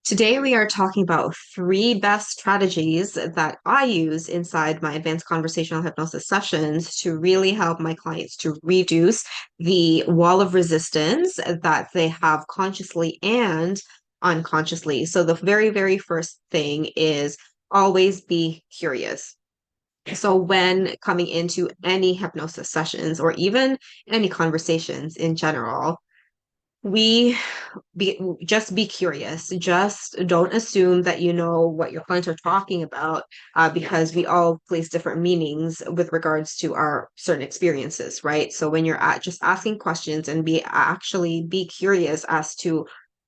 Today, we are talking about three best strategies that I use inside my advanced conversational hypnosis sessions to really help my clients to reduce the wall of resistance that they have consciously and unconsciously. So, the very, very first thing is always be curious. So, when coming into any hypnosis sessions or even any conversations in general, we just be curious. Just don't assume that you know what your clients are talking about, because we all place different meanings with regards to our certain experiences, right? So when you're at just asking questions and be curious as to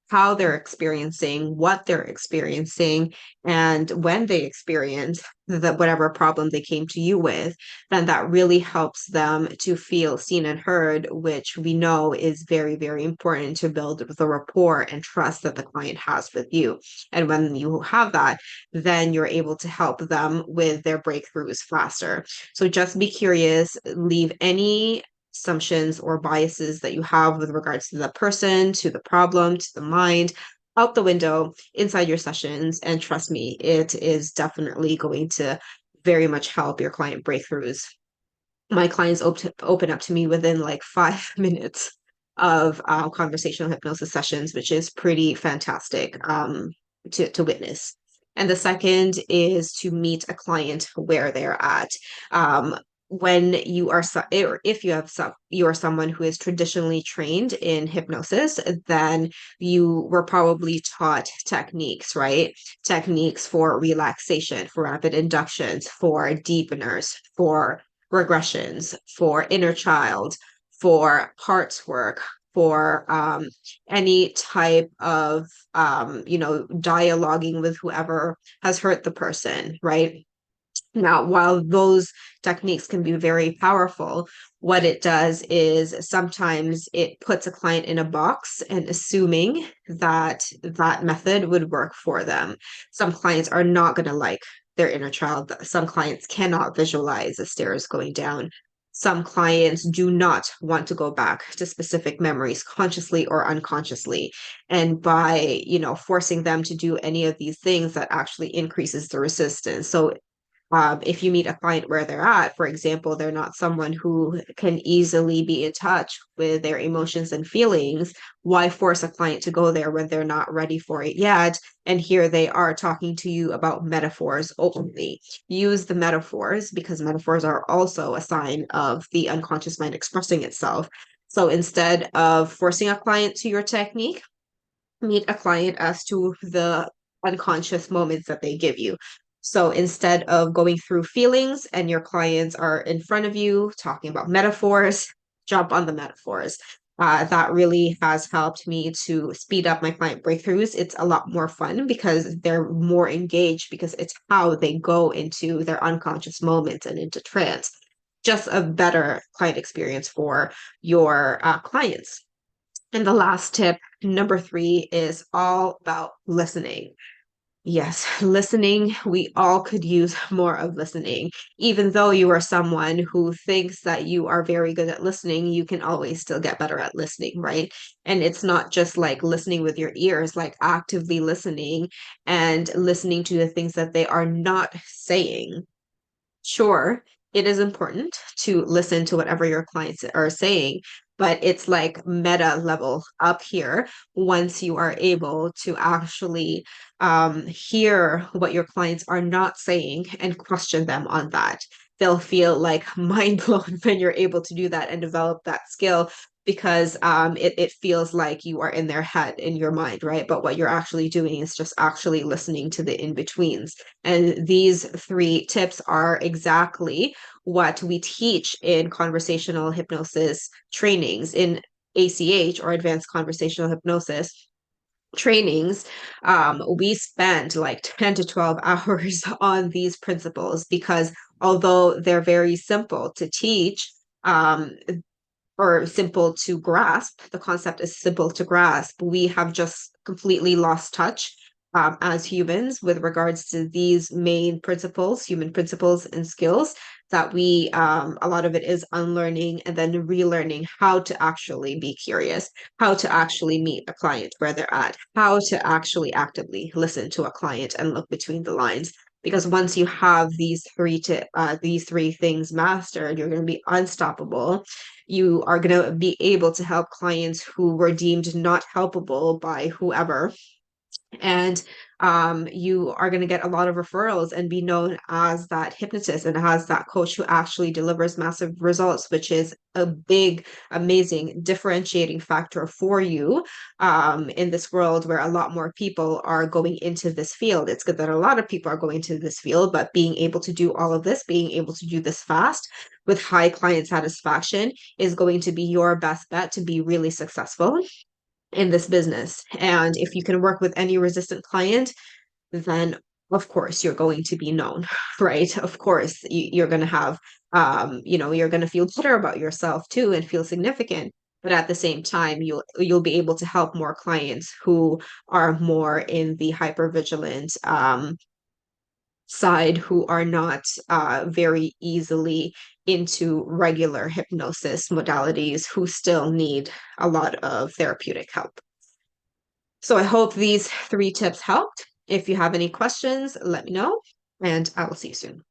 how they're experiencing, what they're experiencing, and when they experience that whatever problem they came to you with, then that really helps them to feel seen and heard, which we know is very, very important to build the rapport and trust that the client has with you. And when you have that, then you're able to help them with their breakthroughs faster. So just be curious, leave any assumptions or biases that you have with regards to the person, to the problem, to the mind out the window inside your sessions. And trust me, it is definitely going to very much help your client breakthroughs. My clients open up to me within like 5 minutes of conversational hypnosis sessions, which is pretty fantastic to witness. And the second is to meet a client where they're at. When you are or if you have you are someone who is traditionally trained in hypnosis, then you were probably taught techniques, right? Techniques for relaxation, for rapid inductions, for deepeners, for regressions, for inner child, for parts work, for any type of dialoguing with whoever has hurt the person, right? Now, while those techniques can be very powerful, what it does is sometimes it puts a client in a box and assuming that that method would work for them. Some clients are not going to like their inner child. Some clients cannot visualize the stairs going down. Some clients do not want to go back to specific memories consciously or unconsciously. And by, forcing them to do any of these things, that actually increases the resistance. So if you meet a client where they're at, for example, they're not someone who can easily be in touch with their emotions and feelings, why force a client to go there when they're not ready for it yet? And here they are talking to you about metaphors openly. Use the metaphors because metaphors are also a sign of the unconscious mind expressing itself. So instead of forcing a client to your technique, meet a client as to the unconscious moments that they give you. So instead of going through feelings and your clients are in front of you talking about metaphors, jump on the metaphors. That really has helped me to speed up my client breakthroughs. It's a lot more fun because they're more engaged because it's how they go into their unconscious moments and into trance. Just a better client experience for your clients. And the last tip, number three, is all about listening. Yes, listening. We all could use more of listening. Even though you are someone who thinks that you are very good at listening, you can always still get better at listening, right? And it's not just like listening with your ears, like actively listening and listening to the things that they are not saying. Sure, it is important to listen to whatever your clients are saying, but it's like meta level up here once you are able to actually hear what your clients are not saying and question them on that. They'll feel like mind blown when you're able to do that and develop that skill because it feels like you are in their head, in your mind, right? But what you're actually doing is just actually listening to the in-betweens. And these three tips are exactly what we teach in conversational hypnosis trainings in ACH or advanced conversational hypnosis trainings. We spend like 10 to 12 hours on these principles because although they're very simple to teach, or simple to grasp, the concept is simple to grasp. We have just completely lost touch as humans with regards to these main principles, human principles and skills that a lot of it is unlearning and then relearning how to actually be curious, how to actually meet a client where they're at, how to actually actively listen to a client and look between the lines. Because once you have these three things mastered, you're going to be unstoppable. You are going to be able to help clients who were deemed not helpable by whoever, and you are going to get a lot of referrals and be known as that hypnotist and as that coach who actually delivers massive results, which is a big, amazing differentiating factor for you in this world where a lot more people are going into this field. It's good that a lot of people are going into this field, but being able to do all of this, being able to do this fast with high client satisfaction is going to be your best bet to be really successful in this business. And if you can work with any resistant client, then of course you're going to be known, right? Of course you're going to have, you're going to feel better about yourself too and feel significant. But at the same time, you'll be able to help more clients who are more in the hypervigilant side, who are not very easily into regular hypnosis modalities, who still need a lot of therapeutic help. So I hope these three tips helped. If you have any questions, let me know, and I will see you soon.